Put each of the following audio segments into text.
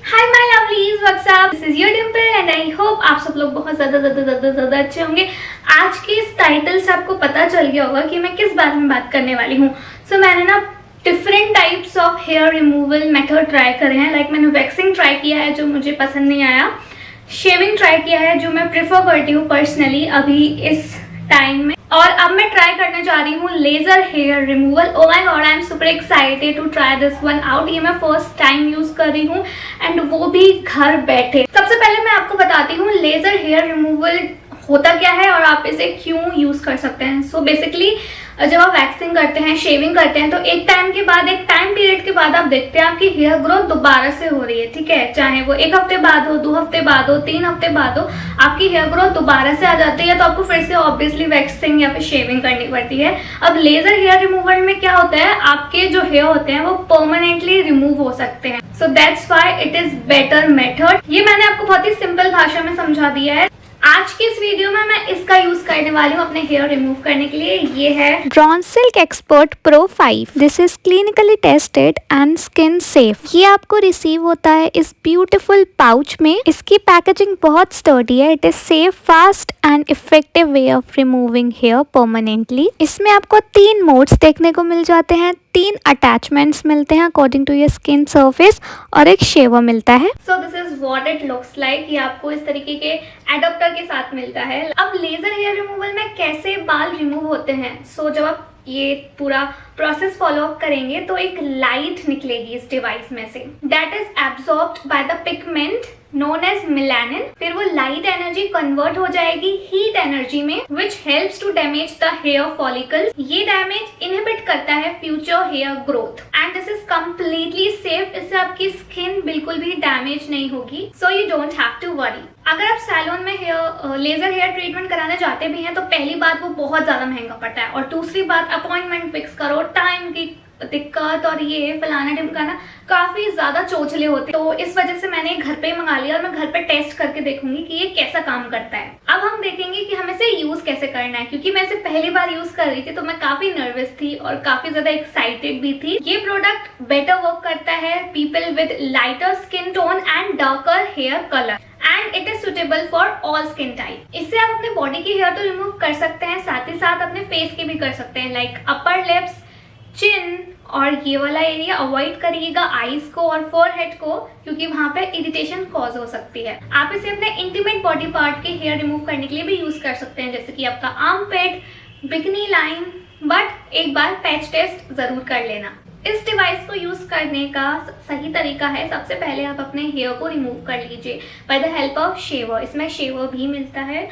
Hi my lovelies, what's up, this is your Dimple and I hope आप सब लोग बहुत ज़्यादा अच्छे होंगे। आज के इस टाइटल से आपको पता चल गया होगा कि मैं किस बारे में बात करने वाली हूँ। मैंने ना different types of hair removal method try करे हैं। लाइक मैंने वैक्सिंग ट्राई किया है जो मुझे पसंद नहीं आया, शेविंग ट्राई किया है जो मैं प्रेफर करती हूँ पर्सनली अभी इस टाइम में, और अब मैं ट्राई करने जा रही हूँ laser hair removal. Oh my god, I am super excited to try this one out. ये मैं फर्स्ट टाइम यूज कर रही हूँ एंड वो भी घर बैठे। सबसे पहले मैं आपको बताती हूँ लेजर हेयर रिमूवल होता क्या है और आप इसे क्यों यूज कर सकते हैं। सो बेसिकली जब आप वैक्सिंग करते हैं, शेविंग करते हैं, तो एक टाइम पीरियड के बाद आप देखते हैं आपकी हेयर ग्रोथ दोबारा से हो रही है। ठीक है, चाहे वो 1 हफ्ते बाद हो, 2 हफ्ते बाद हो, 3 हफ्ते बाद हो, आपकी हेयर ग्रोथ दोबारा से आ जाती है। तो आपको फिर से ऑब्वियसली वैक्सिंग या फिर शेविंग करनी पड़ती है। अब लेजर हेयर रिमूवल में क्या होता है, आपके जो हेयर होते हैं वो परमानेंटली रिमूव हो सकते हैं। So that's why it is better method. ये मैंने आपको बहुत ही सिंपल भाषा में समझा दिया है। आज की इस वीडियो में मैं इसका यूज करने वाली हूँ अपने हेयर रिमूव करने के लिए। ये है Braun silk expert pro 5। This is clinically tested and skin safe. ये आपको रिसीव होता है इस ब्यूटीफुल पाउच में। इसकी पैकेजिंग बहुत स्टर्डी है। It is safe, fast and effective way of removing hair permanently. इसमें आपको 3 मोड्स देखने को मिल जाते हैं, 3 अटैचमेंट्स मिलते हैं according to your skin surface, और एक शेवर मिलता है। So this is what it looks like. ये आपको इस तरीके के एडाप्टर के साथ मिलता है। अब लेजर हेयर रिमूवल में कैसे बाल रिमूव होते हैं। जब आप ये पूरा प्रोसेस फॉलो अप करेंगे तो एक लाइट निकलेगी इस डिवाइस में से, that is absorbed by the pigment known as melanin. फिर वो लाइट एनर्जी कन्वर्ट हो जाएगी हीट एनर्जी में, which helps to damage the hair follicles. ये डैमेज इनहिबिट करता है future hair growth and this is completely safe. इससे आपकी स्किन बिल्कुल भी डैमेज नहीं होगी। So you don't have to worry. अगर आप सैलून में लेजर हेयर ट्रीटमेंट कराने जाते भी हैं तो पहली बात वो बहुत ज्यादा महंगा पड़ता है, और दूसरी बात अपॉइंटमेंट फिक्स करो, टाइम की दिक्कत, और ये फलाना ढिमकाना काफी ज्यादा चोचले होते। तो इस वजह से मैंने घर पे मंगा लिया और मैं घर पे टेस्ट करके देखूंगी कि ये कैसा काम करता है। अब हम देखेंगे कि हमें इसे यूज कैसे करना है, क्योंकि मैं इसे पहली बार यूज कर रही थी तो मैं काफी नर्वस थी और काफी ज्यादा एक्साइटेड भी थी। ये प्रोडक्ट बेटर वर्क करता है people with lighter skin tone and darker hair colour and it is suitable for all skin type. इससे आप अपने बॉडी की हेयर तो रिमूव कर सकते हैं, साथ ही साथ अपने फेस के भी कर सकते हैं, लाइक अपर लिप्स, चिन, और ये वाला एरिया अवॉइड करिएगा, आईज को और फोरहेड को, क्योंकि वहां पे इरिटेशन कॉज हो सकती है। आप इसे अपने इंटीमेट बॉडी पार्ट के हेयर रिमूव करने के लिए भी यूज कर सकते हैं, जैसे कि आपका आर्मपिट, बिकनी लाइन, बट एक बार पैच टेस्ट जरूर कर लेना। इस डिवाइस को यूज करने का सही तरीका है, सबसे पहले आप अपने हेयर को रिमूव कर लीजिए by the help of shaver. इसमें शेवर भी मिलता है,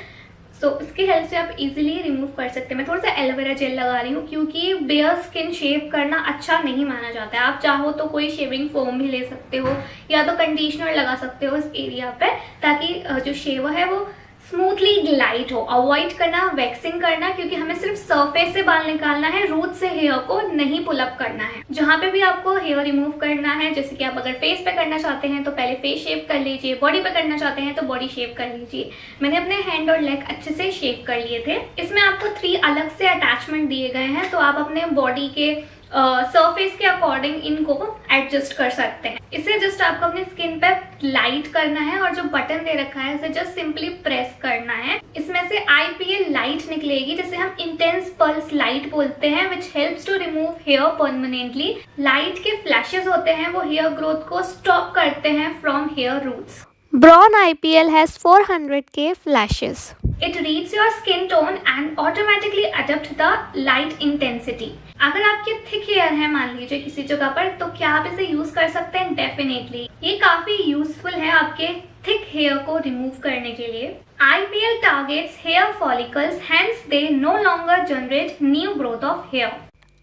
इसकी हेल्प से आप इजीली रिमूव कर सकते हैं। मैं थोड़ा सा एलोवेरा जेल लगा रही हूँ क्योंकि बेयर स्किन शेव करना अच्छा नहीं माना जाता है। आप चाहो तो कोई शेविंग फोम भी ले सकते हो या तो कंडीशनर लगा सकते हो इस एरिया पे, ताकि जो शेवर है वो स्मूथली ग्लाइड हो। अवॉइड करना वैक्सिंग करना, क्योंकि हमें सिर्फ सरफेस से बाल निकालना है, रूट से हेयर को नहीं पुल अप करना है। जहाँ पे भी आपको हेयर रिमूव करना है, जैसे कि आप अगर फेस पे करना चाहते हैं तो पहले फेस शेव कर लीजिए, बॉडी पे करना चाहते हैं तो बॉडी शेव कर लीजिए। मैंने अपने हैंड और लेग अच्छे से शेव कर लिए थे। इसमें आपको 3 अलग से अटैचमेंट दिए गए हैं, तो आप अपने बॉडी के सरफेस के अकॉर्डिंग इनको एडजस्ट कर सकते हैं। इसे जस्ट आपको अपनी स्किन पे लाइट करना है और जो बटन दे रखा है उसे जस्ट सिंपली प्रेस करना है। इसमें से IPL लाइट निकलेगी, जिसे हम इंटेंस पल्स लाइट बोलते हैं, which helps to remove hair permanently. Light के फ्लैशेस होते हैं, वो हेयर ग्रोथ को स्टॉप करते हैं from hair roots. Braun IPL has 400K flashes. It reads your skin tone and automatically adapt the light intensity. अगर आपके थिक हेयर है मान लीजिए किसी जगह पर, तो क्या आप इसे यूज कर सकते हैं? डेफिनेटली। ये काफी यूजफुल है आपके थिक हेयर को रिमूव करने के लिए। IPL targets hair follicles, hence they no longer generate new growth of hair.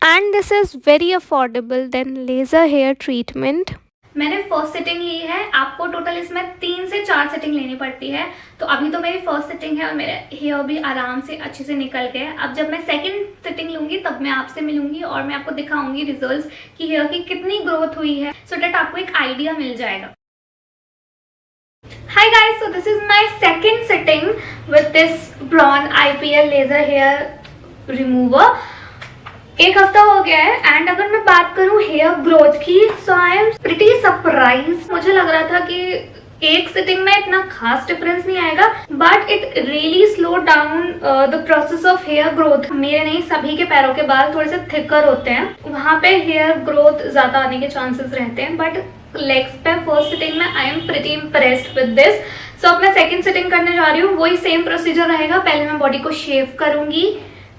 And this is very affordable than laser hair treatment. मैंने फर्स्ट सिटिंग ली है। आपको टोटल इसमें 3 से 4 सिटिंग लेनी पड़ती है। तो अभी तो मेरी फर्स्ट सिटिंग है और मेरे हेयर भी आराम से अच्छे से निकल गए। अब जब मैं सेकंड सिटिंग लूंगी तब मैं आपसे मिलूंगी और मैं आपको दिखाऊंगी रिजल्ट्स कि हेयर की कितनी ग्रोथ हुई है, सो दैट आपको एक आइडिया मिल जाएगा। Hi guys, so this is my second sitting with this Braun IPL laser hair remover. एक हफ्ता हो गया है एंड अगर मैं बात करूं हेयर ग्रोथ की, सो आई एम प्रिटी सरप्राइज। मुझे लग रहा था कि एक सिटिंग में इतना खास डिफरेंस नहीं आएगा, but it really slow down the process of hair growth. मेरे नहीं, सभी के पैरों के बाल थोड़े से थिकर होते हैं, वहां पे हेयर ग्रोथ ज्यादा आने के चांसेस रहते हैं, बट लेग्स पे फर्स्ट सिटिंग में I am pretty impressed with this. So अब मैं सेकेंड सिटिंग करने जा रही हूँ, वही सेम प्रोसीजर रहेगा। पहले मैं बॉडी को शेव करूंगी,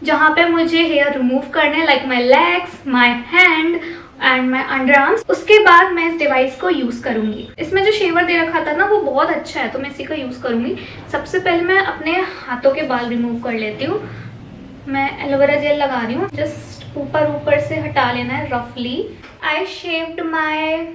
जहाँ पे मुझे हेयर रिमूव करने, like my legs, my hand and my under arms. उसके बाद मैं इस डिवाइस को यूज करूंगी। इसमें जो शेवर दे रखा था ना, वो बहुत अच्छा है, तो मैं इसी का यूज करूंगी। सबसे पहले मैं अपने हाथों के बाल रिमूव कर लेती हूँ। मैं एलोवेरा जेल लगा रही हूँ, जस्ट ऊपर से हटा लेना है रफली। I shaved my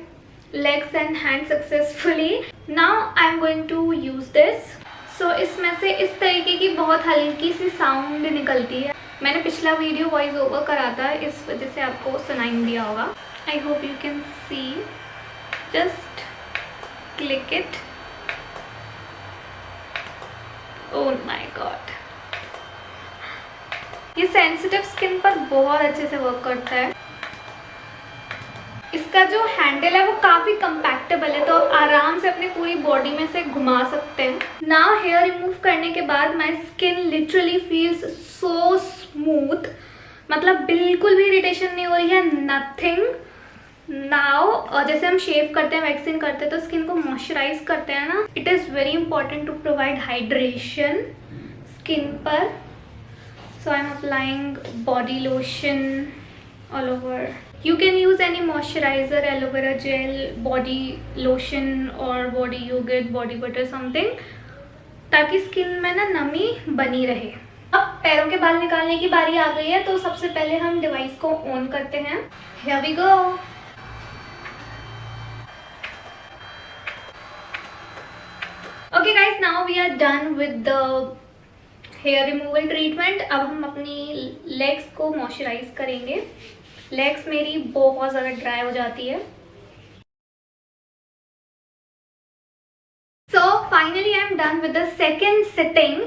legs and hands successfully. Now I'm going to use this. So इसमें से इस तरीके की बहुत हल्की सी साउंड निकलती है। मैंने पिछला वीडियो वॉइस ओवर करा था, इस वजह से आपको सुनाई नहीं दिया होगा। I hope you can see, just click it. Oh my God, ये सेंसिटिव स्किन पर बहुत अच्छे से वर्क करता है। इसका जो हैंडल है वो काफी कंपैक्टेबल है, तो आप आराम से अपनी पूरी बॉडी में से घुमा सकते हैं। नाउ हेयर रिमूव करने के बाद my skin literally feels so smooth, मतलब बिल्कुल भी इरिटेशन नहीं हो रही है, नथिंग। नाउ जैसे हम शेव करते हैं, वैक्सिंग करते हैं, तो स्किन को मॉइस्चराइज करते हैं ना, it is very important to provide hydration skin पर। So I am applying body lotion all over. You can use any moisturizer, aloe vera gel, body lotion or body yogurt, body butter something, ताकि skin में ना नमी बनी रहे। अब पैरों के बाल निकालने की बारी आ गई है, तो सबसे पहले हम डिवाइस को ऑन करते हैं। Here we go. Okay guys, now we are done with the hair removal treatment. अब हम अपनी लेग्स को मॉइस्चराइज करेंगे। लेग्स मेरी बहुत ज़्यादा ड्राई हो जाती है। So finally I am done with the second sitting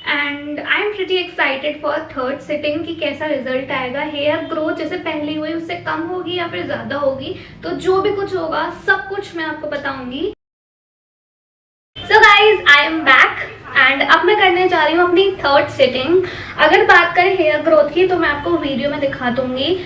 and I am pretty excited for third sitting कि कैसा रिजल्ट आएगा। हेयर ग्रोथ जैसे पहले हुई उससे कम होगी या फिर ज़्यादा होगी, तो जो भी कुछ होगा सब कुछ मैं आपको बताऊंगी। So guys, I am back and अब मैं करने जा रही हूँ अपनी थर्ड सिटिंग। अगर बात करें हेयर ग्रोथ की, तो मैं आपको वीडियो में दिखा दूंगी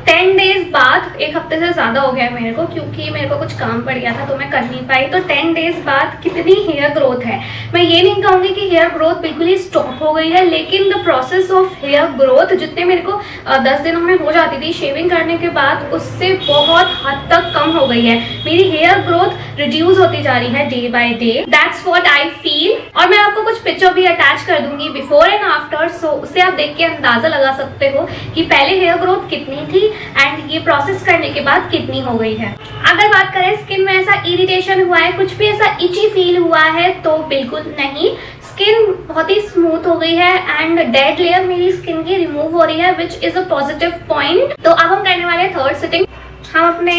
10 डेज बाद। एक हफ्ते से ज़्यादा हो गया मेरे को, क्योंकि मेरे को कुछ काम पड़ गया था तो मैं कर नहीं पाई। तो 10 डेज बाद कितनी हेयर ग्रोथ है, मैं ये नहीं कहूँगी कि हेयर ग्रोथ बिल्कुल ही स्टॉप हो गई है, लेकिन the process of hair growth जितने मेरे को 10 दिनों में हो जाती थी शेविंग करने के बाद, उससे बहुत हद तक कम हो गई है। मेरी हेयर ग्रोथ रिड्यूस होती जा रही है day by day, that's what I feel. और मैं आपको कुछ पिक्चर भी अटैच कर दूंगी बिफोर एंड आफ्टर, सो उससे आप देख के अंदाजा लगा सकते हो कि पहले हेयर ग्रोथ कितनी थी एंड ये प्रोसेस करने के बाद कितनी हो गई है। अगर बात करें स्किन में ऐसा इरिटेशन हुआ है, कुछ भी ऐसा इची फील हुआ है, तो बिल्कुल नहीं। स्किन बहुत ही स्मूथ हो गई है एंड डेड लेयर मेरी स्किन की रिमूव हो रही है, which is a positive point. तो अब हम करने वाले हैं थर्ड सिटिंग। हम अपने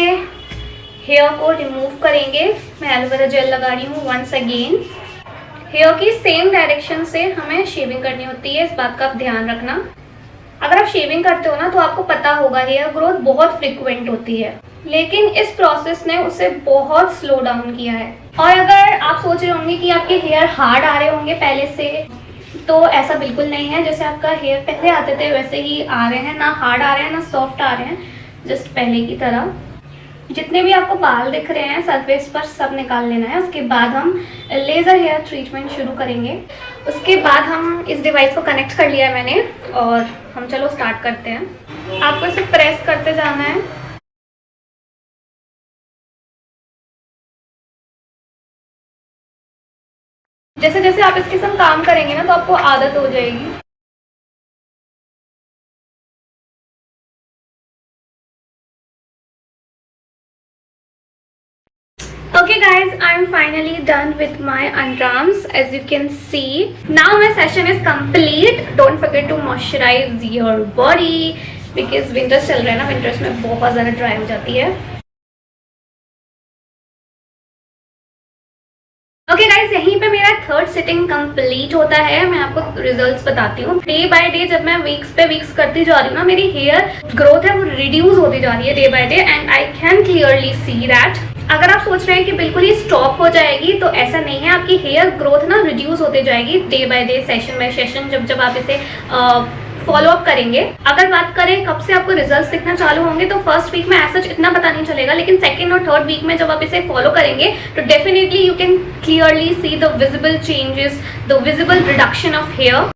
हेयर को रिमूव करेंगे। मैं एलोवेरा जेल लगा रही हूँ वंस अगेन। हेयर की सेम डायरेक्शन से हमें शेविंग करनी होती है, इस बात का आप ध्यान रखना। अगर आप शेविंग करते हो ना, तो आपको पता होगा हेयर ग्रोथ बहुत फ्रिक्वेंट होती है, लेकिन इस प्रोसेस ने उसे बहुत स्लो डाउन किया है। और अगर आप सोच रहे होंगे कि आपके हेयर हार्ड आ रहे होंगे पहले से, तो ऐसा बिल्कुल नहीं है। जैसे आपका हेयर पहले आते थे वैसे ही आ रहे हैं, ना हार्ड आ रहे हैं ना सॉफ्ट आ रहे हैं, जस्ट पहले की तरह। जितने भी आपको बाल दिख रहे हैं सरफेस पर, सब निकाल लेना है। उसके बाद हम लेज़र हेयर ट्रीटमेंट शुरू करेंगे। उसके बाद हम इस डिवाइस को कनेक्ट कर लिया है मैंने, और हम चलो स्टार्ट करते हैं। आपको इसे प्रेस करते जाना है। जैसे जैसे आप इसके संग काम करेंगे ना, तो आपको आदत हो जाएगी। Okay guys, I'm finally done with my underarms, as you can see. Now my session is complete. Don't forget to moisturize your body because winters चल रहे हैं ना, winters में बहुत ज़्यादा dry हो जाती है। ओके गाइज, यहीं पे मेरा थर्ड सिटिंग कंप्लीट होता है। मैं आपको रिजल्ट्स बताती हूँ। डे बाय डे जब मैं वीक्स पे वीक्स करती जा रही हूँ ना, मेरी हेयर ग्रोथ है वो रिड्यूस होती जा रही है day by day, and I can clearly see that. अगर आप सोच रहे हैं कि बिल्कुल ही स्टॉप हो जाएगी, तो ऐसा नहीं है। आपकी हेयर ग्रोथ ना रिड्यूस होती जाएगी day by day, session bye session, जब आप इसे फॉलो अप करेंगे। अगर बात करें कब से आपको रिजल्ट्स दिखना चालू होंगे, तो फर्स्ट वीक में ऐसा इतना पता नहीं चलेगा, लेकिन सेकंड और थर्ड वीक में जब आप इसे फॉलो करेंगे तो definitely you can clearly see the visible changes, the visible reduction of hair.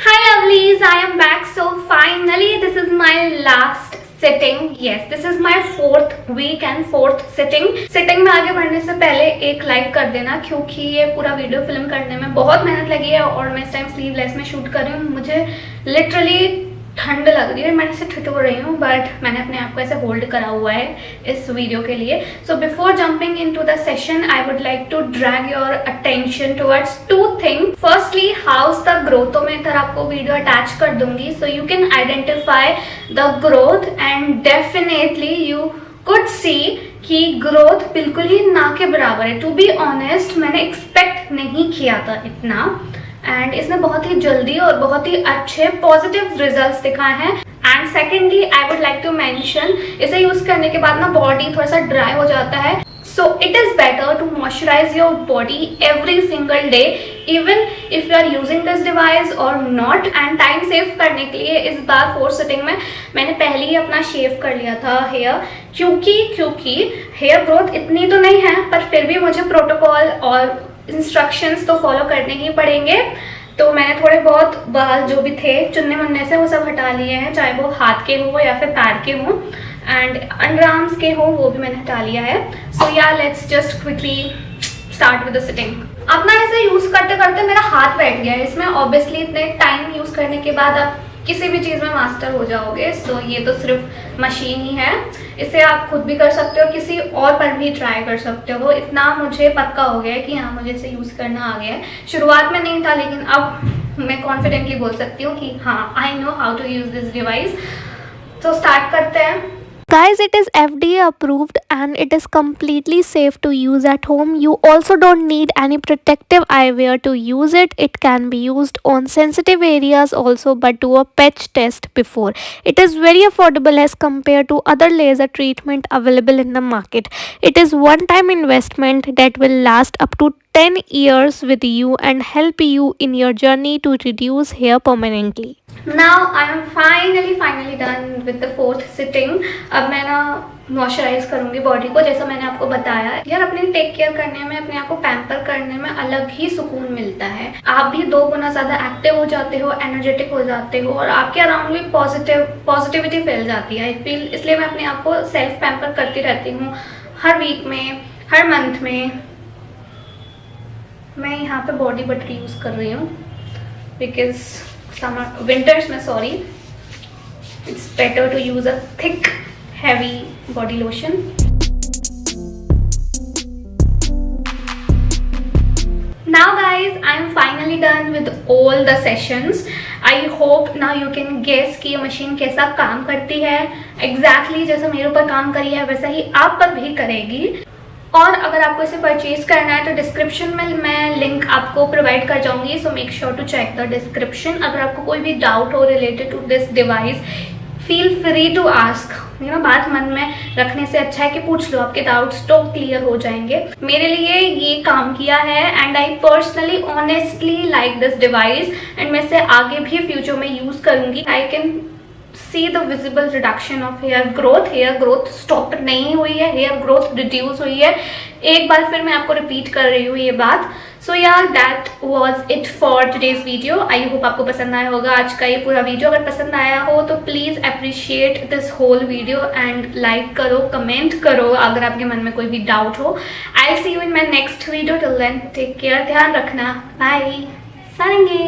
Hi lovelies, I am back. So finally this is my last sitting. Yes, this is my 4th week and 4th sitting. Sitting में आगे बढ़ने से पहले एक like कर देना, क्योंकि ये पूरा वीडियो फिल्म करने में बहुत मेहनत लगी है और मैं इस टाइम स्लीवलेस में शूट कर रही हूँ। मुझे लिटरली ठंड लग रही है, मैं ऐसे ठिठुर रही हूँ, बट मैंने अपने आप को ऐसे होल्ड करा हुआ है इस वीडियो के लिए। So before jumping into the session, I would like to drag your attention towards 2 things. Firstly, how's the growth, तो मैं इधर आपको वीडियो अटैच कर दूंगी so you can identify the growth, and definitely you could see कि growth बिल्कुल ही ना के बराबर है। टू बी ऑनेस्ट, मैंने एक्सपेक्ट नहीं किया था इतना, एंड इसने बहुत ही जल्दी और बहुत ही अच्छे पॉजिटिव रिजल्ट्स दिखाए हैं। And secondly, I would like to mention, इसे यूज करने के बाद ना बॉडी थोड़ा सा ड्राई हो जाता है, so it is better to moisturise your body every single day, even if you are using this device or not. And time save करने के लिए इस बार 4th सिटिंग में मैंने पहले ही अपना शेव कर लिया था हेयर, क्योंकि हेयर ग्रोथ इतनी तो नहीं है, पर फिर भी मुझे प्रोटोकॉल और इंस्ट्रक्शंस तो फॉलो करने ही पड़ेंगे। तो मैंने थोड़े बहुत बाल जो भी थे चुनने मुन्ने से वो सब हटा लिए हैं, चाहे वो हाथ के हो या फिर पैर के हो, एंड अंडर आर्म्स के हो वो भी मैंने हटा लिया है। सो या let's just quickly start with the sitting. अपना ऐसे यूज करते करते मेरा हाथ बैठ गया है इसमें। ऑब्वियसली इतने टाइम यूज करने के बाद आप किसी भी चीज़ में मास्टर हो जाओगे, सो ये तो सिर्फ मशीन ही है। इसे आप खुद भी कर सकते हो, किसी और पर भी ट्राई कर सकते हो। इतना मुझे पक्का हो गया है कि हाँ, मुझे इसे यूज़ करना आ गया है। शुरुआत में नहीं था, लेकिन अब मैं कॉन्फिडेंटली बोल सकती हूँ कि हाँ, I know how to use this device. तो स्टार्ट करते हैं। Guys, it is FDA approved and it is completely safe to use at home. You also don't need any protective eyewear to use it. It can be used on sensitive areas also, but do a patch test before. It is very affordable as compared to other laser treatment available in the market. It is one-time investment that will last up to 10 years with you and help you in your journey to reduce hair permanently. Now I am finally done with the 4th sitting. अब मैं ना moisturise करूंगी body को, जैसा मैंने आपको बताया। यार, अपने टेक केयर करने में, अपने आप को पैम्पर करने में अलग ही सुकून मिलता है। आप भी 2 गुना ज़्यादा एक्टिव हो जाते हो, एनर्जेटिक हो जाते हो, और आपके अराउंड भी पॉजिटिविटी फैल जाती है। आई फील, इसलिए मैं अपने आप को सेल्फ पैम्पर करती रहती हूँ हर वीक में, हर मंथ में। मैं यहाँ पे बॉडी बटर यूज़ कर रही हूँ बिकॉज समर विंटर्स में it's better to use a thick heavy body lotion. Now guys, I am finally done with all the sessions. I hope now you can guess कि ये machine कैसा काम करती है। Exactly जैसा मेरे ऊपर काम करी है वैसा ही आप पर भी करेगी। और अगर आपको इसे परचेज करना है तो डिस्क्रिप्शन में मैं लिंक आपको प्रोवाइड कर जाऊंगी, so make sure to check the description. अगर आपको कोई भी डाउट हो related to this device, feel free to ask. बात मन में रखने से अच्छा है कि पूछ लो, आपके डाउट्स तो क्लियर हो जाएंगे। मेरे लिए ये काम किया है and I personally honestly like this device, and मैं इसे आगे भी फ्यूचर में यूज करूंगी। I can see the visible reduction of hair growth stop नहीं हुई है, hair growth reduce हुई है। एक बार फिर मैं आपको रिपीट कर रही हूँ ये बात। सो यार, that was it for today's video. I hope आपको पसंद आया होगा आज का ये पूरा वीडियो। अगर पसंद आया हो तो please appreciate this whole video and like करो, कमेंट करो अगर आपके मन में कोई भी डाउट हो। I see you in my next video. Till then take care, ध्यान रखना, बाय, सारेंगे।